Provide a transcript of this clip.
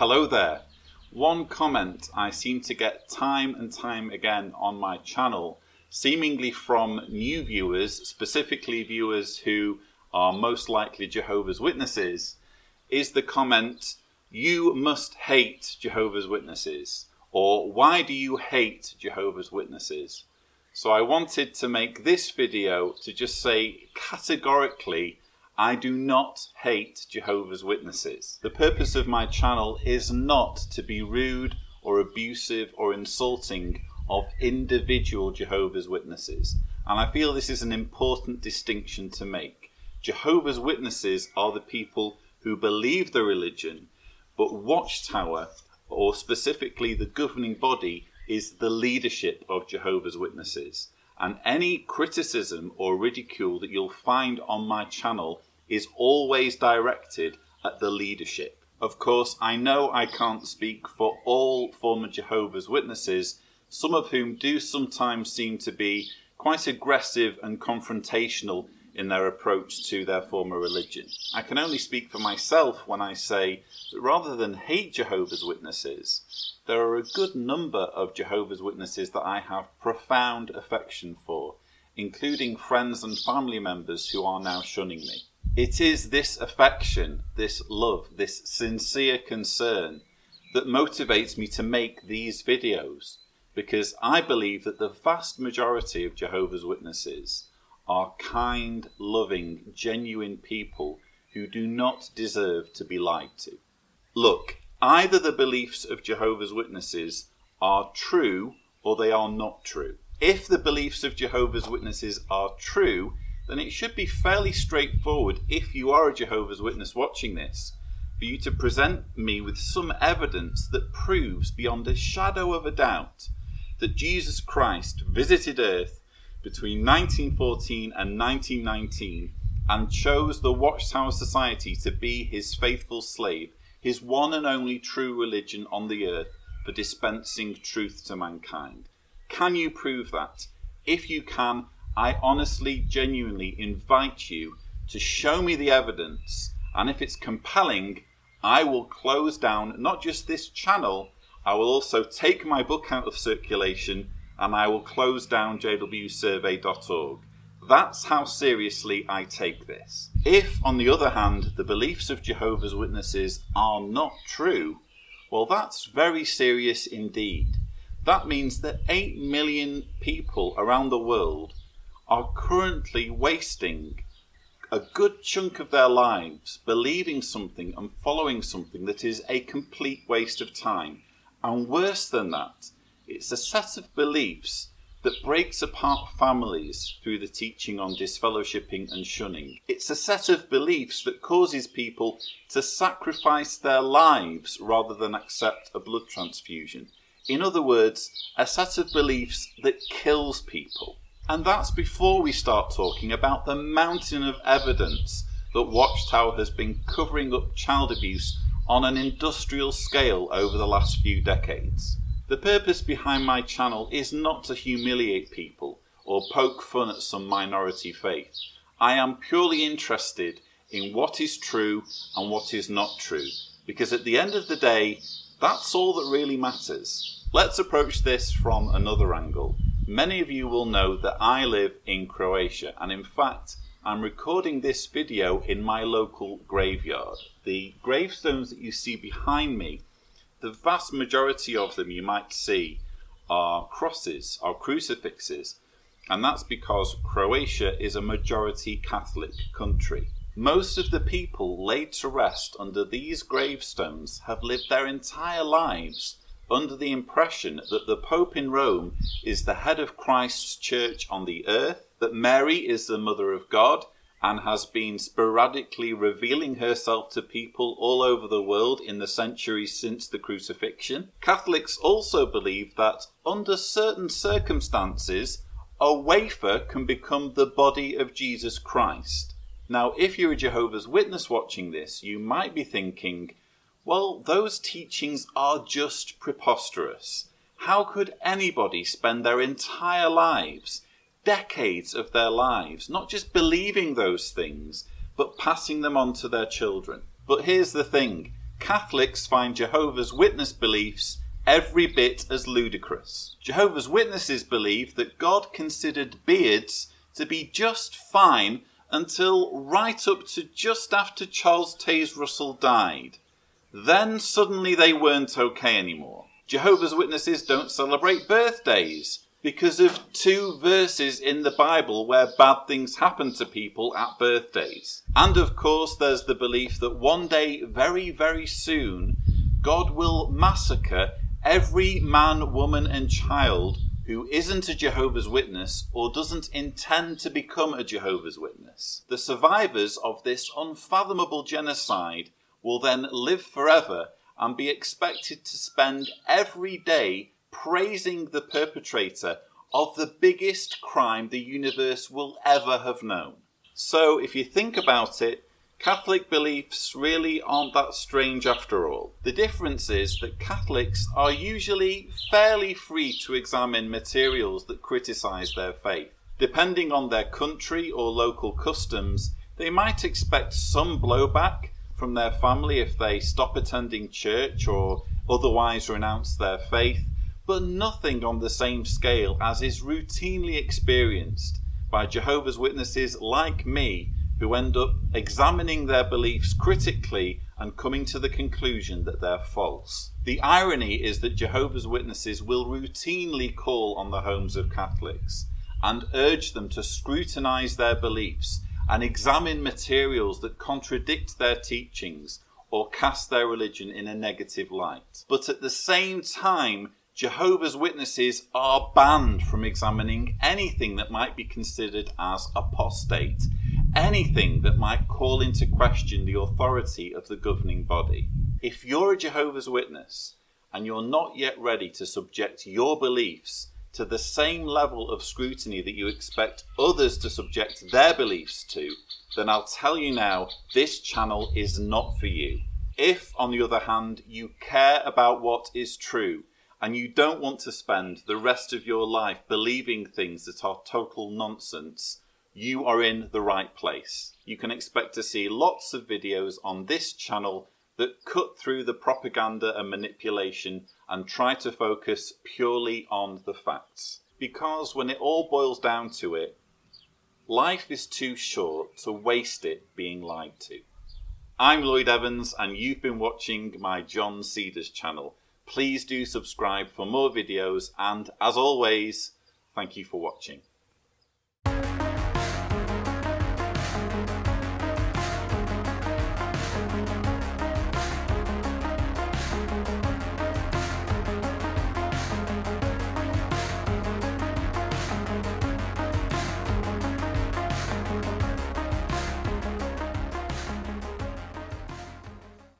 Hello there. One comment I seem to get time and time again on my channel, seemingly from new viewers, specifically viewers who are most likely Jehovah's Witnesses, is the comment, "You must hate Jehovah's Witnesses," or "Why do you hate Jehovah's Witnesses?" So I wanted to make this video to just say categorically, I do not hate Jehovah's Witnesses. The purpose of my channel is not to be rude or abusive or insulting of individual Jehovah's Witnesses. And I feel this is an important distinction to make. Jehovah's Witnesses are the people who believe the religion, but Watchtower, or specifically the governing body, is the leadership of Jehovah's Witnesses. And any criticism or ridicule that you'll find on my channel is always directed at the leadership. Of course, I know I can't speak for all former Jehovah's Witnesses, some of whom do sometimes seem to be quite aggressive and confrontational in their approach to their former religion. I can only speak for myself when I say that rather than hate Jehovah's Witnesses, there are a good number of Jehovah's Witnesses that I have profound affection for, including friends and family members who are now shunning me. It is this affection, this love, this sincere concern that motivates me to make these videos, because I believe that the vast majority of Jehovah's Witnesses are kind, loving, genuine people who do not deserve to be lied to. Look, either the beliefs of Jehovah's Witnesses are true or they are not true. If the beliefs of Jehovah's Witnesses are true, then it should be fairly straightforward, if you are a Jehovah's Witness watching this, for you to present me with some evidence that proves beyond a shadow of a doubt that Jesus Christ visited earth between 1914 and 1919 and chose the Watchtower Society to be his faithful slave, his one and only true religion on the earth for dispensing truth to mankind. Can you prove that? If you can, I honestly, genuinely invite you to show me the evidence, and if it's compelling, I will close down not just this channel, I will also take my book out of circulation and I will close down jwsurvey.org. That's how seriously I take this. If, on the other hand, the beliefs of Jehovah's Witnesses are not true, well, that's very serious indeed. That means that 8 million people around the world are currently wasting a good chunk of their lives believing something and following something that is a complete waste of time. And worse than that, it's a set of beliefs that breaks apart families through the teaching on disfellowshipping and shunning. It's a set of beliefs that causes people to sacrifice their lives rather than accept a blood transfusion. In other words, a set of beliefs that kills people. And that's before we start talking about the mountain of evidence that Watchtower has been covering up child abuse on an industrial scale over the last few decades. The purpose behind my channel is not to humiliate people or poke fun at some minority faith. I am purely interested in what is true and what is not true, because at the end of the day, that's all that really matters. Let's approach this from another angle. Many of you will know that I live in Croatia, and in fact, I'm recording this video in my local graveyard. The gravestones that you see behind me, the vast majority of them you might see are crosses, are crucifixes, and that's because Croatia is a majority Catholic country. Most of the people laid to rest under these gravestones have lived their entire lives under the impression that the Pope in Rome is the head of Christ's church on the earth, that Mary is the Mother of God and has been sporadically revealing herself to people all over the world in the centuries since the crucifixion. Catholics also believe that under certain circumstances, a wafer can become the body of Jesus Christ. Now, if you're a Jehovah's Witness watching this, you might be thinking, well, those teachings are just preposterous. How could anybody spend their entire lives, decades of their lives, not just believing those things, but passing them on to their children? But here's the thing. Catholics find Jehovah's Witness beliefs every bit as ludicrous. Jehovah's Witnesses believe that God considered beards to be just fine until right up to just after Charles Taze Russell died. Then suddenly they weren't okay anymore. Jehovah's Witnesses don't celebrate birthdays because of 2 verses in the Bible where bad things happen to people at birthdays. And of course there's the belief that one day, very, very soon, God will massacre every man, woman and child who isn't a Jehovah's Witness or doesn't intend to become a Jehovah's Witness. The survivors of this unfathomable genocide will then live forever and be expected to spend every day praising the perpetrator of the biggest crime the universe will ever have known. So if you think about it, Catholic beliefs really aren't that strange after all. The difference is that Catholics are usually fairly free to examine materials that criticise their faith. Depending on their country or local customs, they might expect some blowback from their family if they stop attending church or otherwise renounce their faith, but nothing on the same scale as is routinely experienced by Jehovah's Witnesses like me, who end up examining their beliefs critically and coming to the conclusion that they're false. The irony is that Jehovah's Witnesses will routinely call on the homes of Catholics and urge them to scrutinise their beliefs and examine materials that contradict their teachings or cast their religion in a negative light. But at the same time, Jehovah's Witnesses are banned from examining anything that might be considered as apostate, anything that might call into question the authority of the governing body. If you're a Jehovah's Witness and you're not yet ready to subject your beliefs to the same level of scrutiny that you expect others to subject their beliefs to, then I'll tell you now, this channel is not for you. If, on the other hand, you care about what is true and you don't want to spend the rest of your life believing things that are total nonsense, you are in the right place. You can expect to see lots of videos on this channel that cut through the propaganda and manipulation and try to focus purely on the facts. Because when it all boils down to it, life is too short to waste it being lied to. I'm Lloyd Evans and you've been watching my John Cedars channel. Please do subscribe for more videos and, as always, thank you for watching.